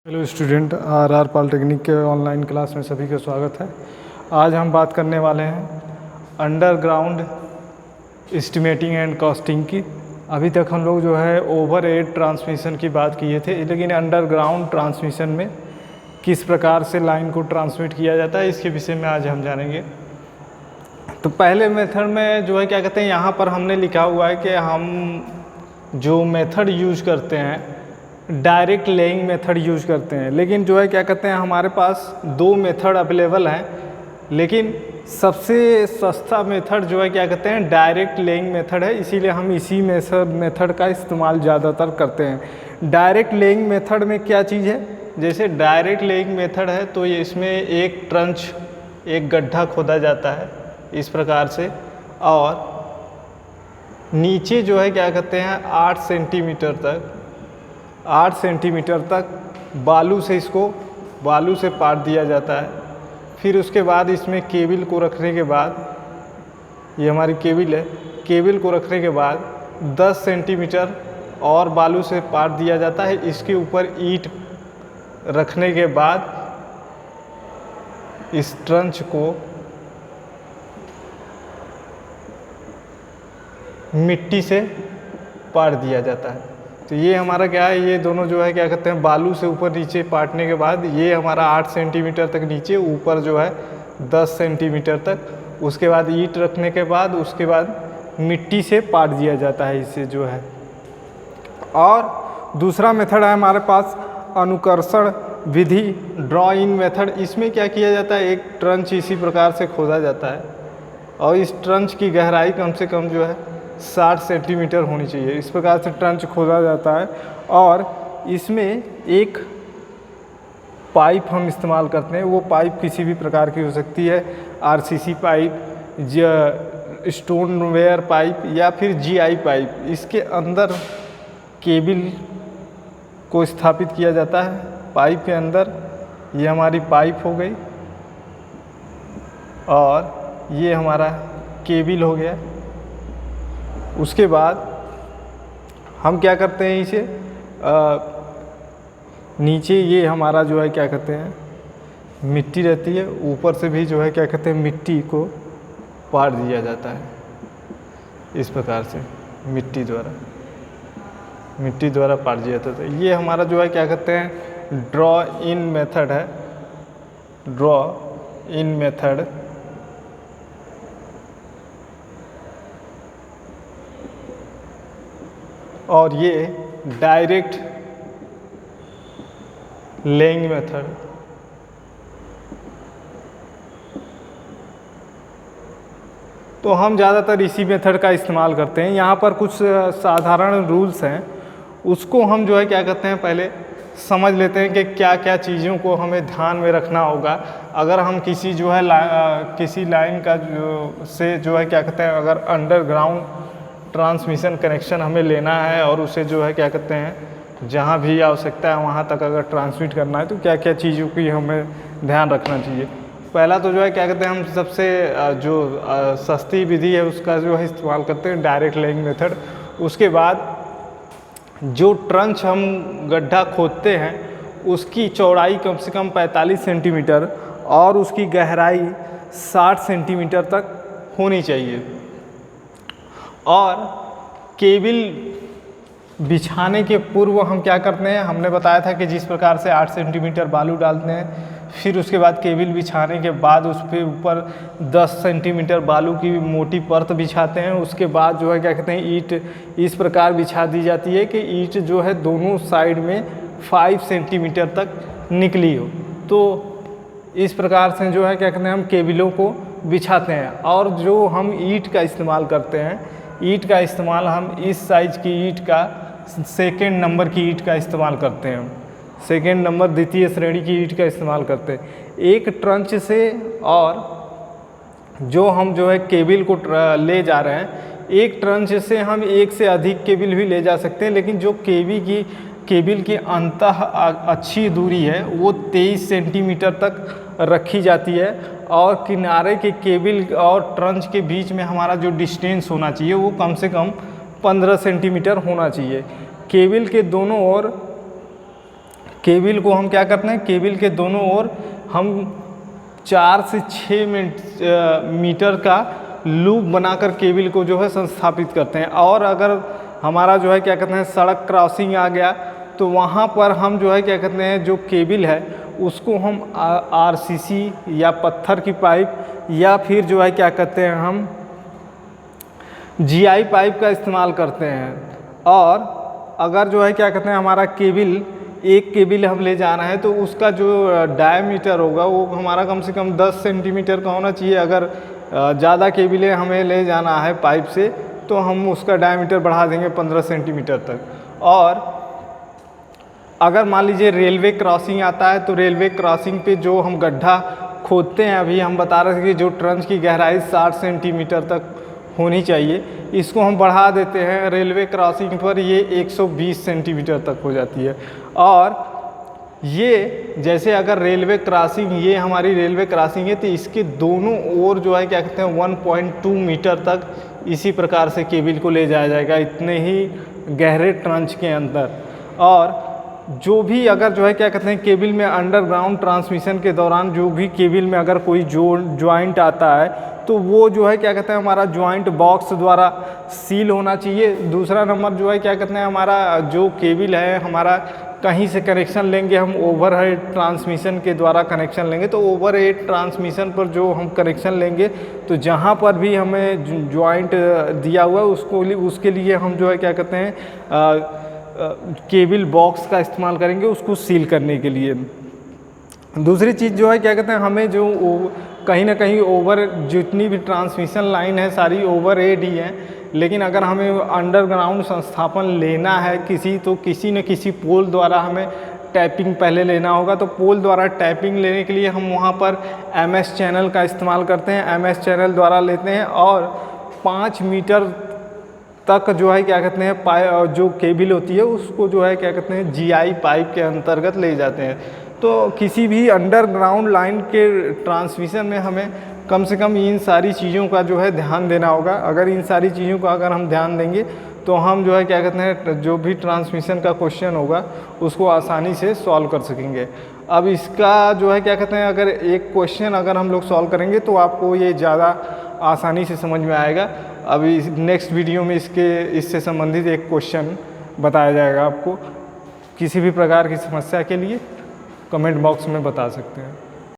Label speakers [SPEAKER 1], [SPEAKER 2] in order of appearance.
[SPEAKER 1] Hello student, RR polytechnic के online class में सभी का स्वागत है। आज हम बात करने वाले हैं अंडरग्राउंड एस्टिमेटिंग एंड कॉस्टिंग की। अभी तक हम लोग जो है ओवर हेड ट्रांसमिशन की बात किए थे, लेकिन अंडरग्राउंड ट्रांसमिशन में किस प्रकार से लाइन को ट्रांसमिट किया जाता है इसके विषय में आज हम जानेंगे। तो पहले मेथड में जो है क्या कहते हैं, यहाँ पर हमने लिखा हुआ है कि हम जो मेथड यूज़ करते हैं डायरेक्ट लेइंग मेथड यूज़ करते हैं, लेकिन जो है क्या कहते हैं हमारे पास दो मेथड अवेलेबल हैं, लेकिन सबसे सस्ता मेथड जो है क्या कहते हैं डायरेक्ट लेइंग मेथड है। इसीलिए हम इसी मेथड का इस्तेमाल ज़्यादातर करते हैं। डायरेक्ट लेइंग मेथड में क्या चीज़ है, जैसे डायरेक्ट लेइंग मेथड है तो ये इसमें एक ट्रंच, एक गड्ढा खोदा जाता है इस प्रकार से, और नीचे जो है क्या कहते हैं 8 सेंटीमीटर तक बालू से पाट दिया जाता है। फिर उसके बाद इसमें केबल को रखने के बाद, ये हमारी केबल है, केबल को रखने के बाद 10 सेंटीमीटर और बालू से पाट दिया जाता है। इसके ऊपर ईंट रखने के बाद इस ट्रंच को मिट्टी से पाट दिया जाता है। तो ये हमारा क्या है, ये दोनों जो है क्या कहते हैं बालू से ऊपर नीचे पाटने के बाद ये हमारा 8 सेंटीमीटर तक नीचे, ऊपर जो है 10 सेंटीमीटर तक, उसके बाद ईंट रखने के बाद उसके बाद मिट्टी से पाट दिया जाता है इसे जो है। और दूसरा मेथड है हमारे पास अनुकर्षण विधि, ड्रॉ इन मेथड। इसमें क्या किया जाता है, एक ट्रंच इसी प्रकार से खोदा जाता है और इस ट्रंच की गहराई कम से कम जो है 60 सेंटीमीटर होनी चाहिए। इस प्रकार से ट्रंच खोदा जाता है और इसमें एक पाइप हम इस्तेमाल करते हैं। वो पाइप किसी भी प्रकार की हो सकती है, RCC pipe, stone ware pipe या फिर जीआई पाइप। इसके अंदर केबल को स्थापित किया जाता है पाइप के अंदर। ये हमारी पाइप हो गई और ये हमारा केबल हो गया। उसके बाद हम क्या करते हैं, इसे नीचे ये हमारा जो है क्या कहते हैं मिट्टी रहती है, ऊपर से भी जो है क्या कहते हैं मिट्टी को पाट दिया जाता है इस प्रकार से, मिट्टी द्वारा पाट दिया जाता है। ये हमारा जो है क्या कहते हैं ड्रॉ इन मेथड है, ड्रॉ इन मेथड। और ये डायरेक्ट लेइंग मेथड। तो हम ज़्यादातर इसी मेथड का इस्तेमाल करते हैं। यहाँ पर कुछ साधारण रूल्स हैं, उसको हम जो है क्या कहते हैं पहले समझ लेते हैं कि क्या क्या चीज़ों को हमें ध्यान में रखना होगा। अगर हम किसी जो है किसी लाइन का जो है क्या कहते हैं, अगर अंडरग्राउंड ट्रांसमिशन कनेक्शन हमें लेना है और उसे जो है क्या कहते हैं जहाँ भी आवश्यकता है वहाँ तक अगर ट्रांसमिट करना है, तो क्या क्या चीज़ों की हमें ध्यान रखना चाहिए। पहला तो जो है क्या कहते हैं हम सबसे जो सस्ती विधि है उसका जो है इस्तेमाल करते हैं, डायरेक्ट लेइंग मेथड। उसके बाद जो ट्रंच हम गड्ढा खोदते हैं उसकी चौड़ाई कम से कम 45 सेंटीमीटर और उसकी गहराई 60 सेंटीमीटर तक होनी चाहिए। और केबल बिछाने के पूर्व हम क्या करते हैं, हमने बताया था कि जिस प्रकार से 8 सेंटीमीटर बालू डालते हैं, फिर उसके बाद केबल बिछाने के बाद उस पर ऊपर 10 सेंटीमीटर बालू की मोटी परत बिछाते हैं। उसके बाद जो है क्या कहते हैं ईंट इस प्रकार बिछा दी जाती है कि ईंट जो है दोनों साइड में 5 सेंटीमीटर तक निकली हो। तो इस प्रकार से जो है क्या कहते हैं हम केबलों को बिछाते हैं। और जो हम ईंट का इस्तेमाल करते हैं, ईंट का इस्तेमाल हम इस साइज की ईंट का सेकेंड नंबर की ईंट का इस्तेमाल करते हैं, सेकेंड नंबर द्वितीय श्रेणी की ईंट का इस्तेमाल करते हैं। एक ट्रंच से और जो हम जो है केबल को ले जा रहे हैं, एक ट्रंच से हम एक से अधिक केबल भी ले जा सकते हैं, लेकिन जो केबल की अंतः अच्छी दूरी है वो 23 सेंटीमीटर तक रखी जाती है। और किनारे के केबल और ट्रंच के बीच में हमारा जो डिस्टेंस होना चाहिए वो कम से कम 15 सेंटीमीटर होना चाहिए। केबल के दोनों ओर केबल को हम क्या करते हैं, केबल के दोनों ओर हम 4 से 6 मीटर का लूप बनाकर केबल को जो है संस्थापित करते हैं। और अगर हमारा जो है क्या कहते हैं सड़क क्रॉसिंग आ गया तो वहाँ पर हम जो है क्या कहते हैं जो केबल है उसको हम आरसीसी या पत्थर की पाइप या फिर जो है क्या कहते हैं हम जीआई पाइप का इस्तेमाल करते हैं। और अगर जो है क्या कहते हैं हमारा केबल, एक केबल हम ले जाना है तो उसका जो डायमीटर होगा वो हमारा कम से कम 10 सेंटीमीटर का होना चाहिए। अगर ज़्यादा केबलें हमें ले जाना है पाइप से तो हम उसका डायमीटर बढ़ा देंगे 15 सेंटीमीटर तक। और अगर मान लीजिए रेलवे क्रॉसिंग आता है तो रेलवे क्रॉसिंग पे जो हम गड्ढा खोदते हैं, अभी हम बता रहे थे कि जो ट्रंच की गहराई 60 सेंटीमीटर तक होनी चाहिए, इसको हम बढ़ा देते हैं रेलवे क्रॉसिंग पर ये 120 सेंटीमीटर तक हो जाती है। और ये जैसे अगर रेलवे क्रॉसिंग, ये हमारी रेलवे क्रॉसिंग है तो इसके दोनों ओर जो है क्या कहते हैं 1.2 मीटर तक इसी प्रकार से केबल को ले जाया जाएगा, इतने ही गहरे ट्रंच के अंदर। और जो भी अगर जो है क्या कहते हैं केबल में अंडरग्राउंड ट्रांसमिशन के दौरान जो भी केबल में अगर कोई ज्वाइंट आता है तो वो जो है क्या कहते हैं हमारा ज्वाइंट बॉक्स द्वारा सील होना चाहिए। दूसरा नंबर जो है क्या कहते हैं हमारा जो केबल है हमारा कहीं से कनेक्शन लेंगे हम ओवरहेड ट्रांसमिशन के द्वारा कनेक्शन लेंगे, तो ओवरहेड ट्रांसमिशन पर जो हम कनेक्शन लेंगे तो जहाँ पर भी हमें ज्वाइंट दिया हुआ है उसके लिए हम जो है क्या कहते हैं केबल बॉक्स का इस्तेमाल करेंगे उसको सील करने के लिए। दूसरी चीज़ जो है क्या कहते हैं हमें जो कहीं ना कहीं जितनी भी ट्रांसमिशन लाइन है सारी ओवरहेड ही है, लेकिन अगर हमें अंडरग्राउंड संस्थापन लेना है तो किसी न किसी पोल द्वारा हमें टैपिंग पहले लेना होगा। तो पोल द्वारा टैपिंग लेने के लिए हम वहाँ पर MS चैनल का इस्तेमाल करते हैं, MS चैनल द्वारा लेते हैं और 5 मीटर तक जो है क्या कहते हैं जो केबल होती है उसको जो है क्या कहते हैं जीआई पाइप के अंतर्गत ले जाते हैं। तो किसी भी अंडरग्राउंड लाइन के ट्रांसमिशन में हमें कम से कम इन सारी चीज़ों का जो है ध्यान देना होगा। अगर इन सारी चीज़ों का अगर हम ध्यान देंगे तो हम जो है क्या कहते हैं जो भी ट्रांसमिशन का क्वेश्चन होगा उसको आसानी से सॉल्व कर सकेंगे। अब इसका जो है क्या कहते हैं अगर एक क्वेश्चन अगर हम लोग सॉल्व करेंगे तो आपको ये ज़्यादा आसानी से समझ में आएगा। अभी नेक्स्ट वीडियो में इससे संबंधित एक क्वेश्चन बताया जाएगा आपको। किसी भी प्रकार की समस्या के लिए कमेंट बॉक्स में बता सकते हैं।